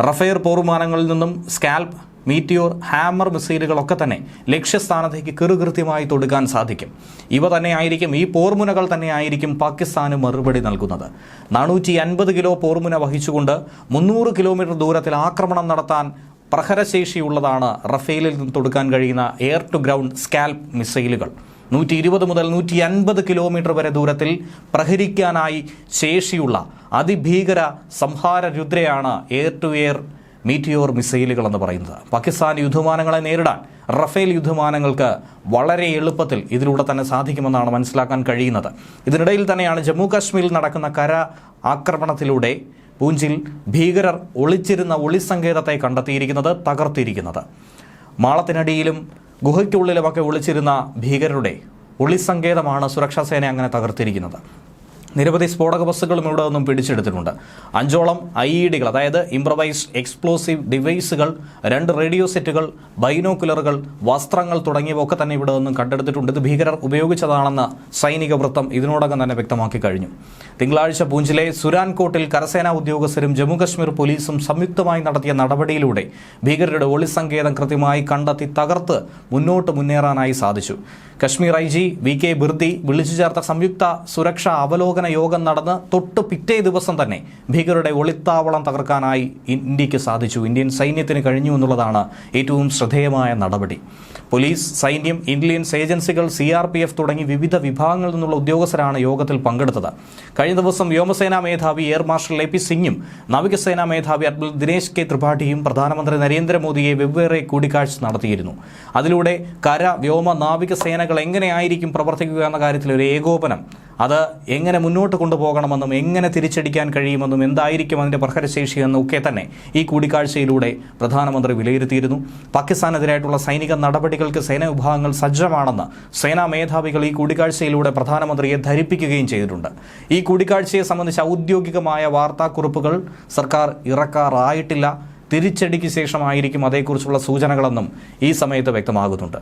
Rafale പോർവിമാനങ്ങളിൽ നിന്നും scalp, Meteor, hammer മിസൈലുകളൊക്കെ തന്നെ ലക്ഷ്യസ്ഥാനത്തേക്ക് കൃത്യമായി തൊടുക്കാൻ സാധിക്കും. ഇവ തന്നെയായിരിക്കും, ഈ പോർമുനകൾ തന്നെയായിരിക്കും പാകിസ്ഥാന് മറുപടി നൽകുന്നത്. 450 കിലോ പോർമുന വഹിച്ചുകൊണ്ട് 300 കിലോമീറ്റർ ദൂരത്തിൽ ആക്രമണം നടത്താൻ പ്രഹരശേഷിയുള്ളതാണ് റഫേലിൽ നിന്ന് തൊടുക്കാൻ കഴിയുന്ന എയർ ടു ഗ്രൗണ്ട് സ്കാൽപ് മിസൈലുകൾ. 120 മുതൽ 150 കിലോമീറ്റർ വരെ ദൂരത്തിൽ പ്രഹരിക്കാനായി ശേഷിയുള്ള അതിഭീകര സംഹാര രുദ്രയാണ് എയർ ടു എയർ മീറ്റിയോർ മിസൈലുകൾ എന്ന് പറയുന്നത്. പാകിസ്ഥാൻ യുദ്ധവിമാനങ്ങളെ നേരിടാൻ റഫേൽ യുദ്ധവിമാനങ്ങൾക്ക് വളരെ എളുപ്പത്തിൽ ഇതിലൂടെ തന്നെ സാധിക്കുമെന്നാണ് മനസ്സിലാക്കാൻ കഴിയുന്നത്. ഇതിനിടയിൽ തന്നെയാണ് ജമ്മു കാശ്മീരിൽ നടക്കുന്ന കര ആക്രമണത്തിലൂടെ പൂഞ്ചിൽ ഭീകരർ ഒളിച്ചിരുന്ന ഒളിസങ്കേതത്തെ കണ്ടെത്തിയിരിക്കുന്നത്, തകർത്തിരിക്കുന്നത്. മാളത്തിനടിയിലും ഗുഹയ്ക്കുള്ളിലുമൊക്കെ ഒളിച്ചിരുന്ന ഭീകരരുടെ ഒളിസങ്കേതമാണ് സുരക്ഷാസേന അങ്ങനെ തകർത്തിരിക്കുന്നത്. നിരവധി സ്ഫോടക വസ്തുക്കളും ഇവിടെ നിന്നും പിടിച്ചെടുത്തിട്ടുണ്ട്. 5ഓളം IEDകൾ, അതായത് ഇംപ്രവൈസ്ഡ് എക്സ്പ്ലോസീവ് ഡിവൈസുകൾ, 2 റേഡിയോ സെറ്റുകൾ, ബൈനോക്കുലറുകൾ, വസ്ത്രങ്ങൾ തുടങ്ങിയവ ഒക്കെ തന്നെ ഇവിടെ നിന്നും കണ്ടെടുത്തിട്ടുണ്ട്. ഇത് ഭീകരർ ഉപയോഗിച്ചതാണെന്ന് സൈനിക വൃത്തം ഇതിനോടകം തന്നെ വ്യക്തമാക്കി കഴിഞ്ഞു. തിങ്കളാഴ്ച പൂഞ്ചിലെ സുരാൻകോട്ടിൽ കരസേനാ ഉദ്യോഗസ്ഥരും ജമ്മുകശ്മീർ പോലീസും സംയുക്തമായി നടത്തിയ നടപടിയിലൂടെ ഭീകരരുടെ ഒളിസങ്കേതം കൃത്യമായി കണ്ടെത്തി തകർത്ത് മുന്നോട്ട് മുന്നേറാനായി സാധിച്ചു. കശ്മീർ IG VK ബിർദി വിളിച്ചു ചേർത്ത സംയുക്ത സുരക്ഷാ അവലോകന യോഗം നടന്ന് തൊട്ട് പിറ്റേ ദിവസം തന്നെ ഭീകരരുടെ ഒളിത്താവളം തകർക്കാനായി ഇന്ത്യക്ക് സാധിച്ചു. ഇന്ത്യൻ സൈന്യത്തിന് കഴിഞ്ഞു എന്നുള്ളതാണ് ഏറ്റവും ശ്രദ്ധേയമായ നടപടി. പോലീസ്, സൈന്യം, ഇന്റലിജൻസ് ഏജൻസികൾ, CRPF തുടങ്ങി വിവിധ വിഭാഗങ്ങളിൽ നിന്നുള്ള ഉദ്യോഗസ്ഥരാണ് യോഗത്തിൽ പങ്കെടുത്തത്. കഴിഞ്ഞ ദിവസം വ്യോമസേനാ മേധാവി എയർ മാർഷൽ AP സിംഗും നാവികസേനാ മേധാവി അഡ്മിറൽ ദിനേശ് K ത്രിപാഠിയും പ്രധാനമന്ത്രി നരേന്ദ്രമോദിയെ വെവ്വേറെ കൂടിക്കാഴ്ച നടത്തിയിരുന്നു. അതിലൂടെ കര, വ്യോമ, നാവികസേനകൾ എങ്ങനെയായിരിക്കും പ്രവർത്തിക്കുക എന്ന കാര്യത്തിൽ ഒരു ഏകോപനം, അത് എങ്ങനെ മുന്നോട്ട് കൊണ്ടുപോകണമെന്നും എങ്ങനെ തിരിച്ചടിക്കാൻ കഴിയുമെന്നും എന്തായിരിക്കും അതിൻ്റെ പ്രഹരശേഷിയെന്നും ഒക്കെ തന്നെ ഈ കൂടിക്കാഴ്ചയിലൂടെ പ്രധാനമന്ത്രി വിലയിരുത്തിയിരുന്നു. പാകിസ്ഥാനെതിരായിട്ടുള്ള സൈനിക നടപടികൾക്ക് സേനാ വിഭാഗങ്ങൾ സജ്ജമാണെന്ന് സേനാ മേധാവികൾ ഈ കൂടിക്കാഴ്ചയിലൂടെ പ്രധാനമന്ത്രിയെ ധരിപ്പിക്കുകയും ചെയ്തിട്ടുണ്ട്. ഈ കൂടിക്കാഴ്ചയെ സംബന്ധിച്ച് ഔദ്യോഗികമായ വാർത്താക്കുറിപ്പുകൾ സർക്കാർ ഇറക്കാറായിട്ടില്ല. തിരിച്ചടിക്ക് ശേഷമായിരിക്കും അതേക്കുറിച്ചുള്ള സൂചനകളെന്നും ഈ സമയത്ത് വ്യക്തമാകുന്നുണ്ട്.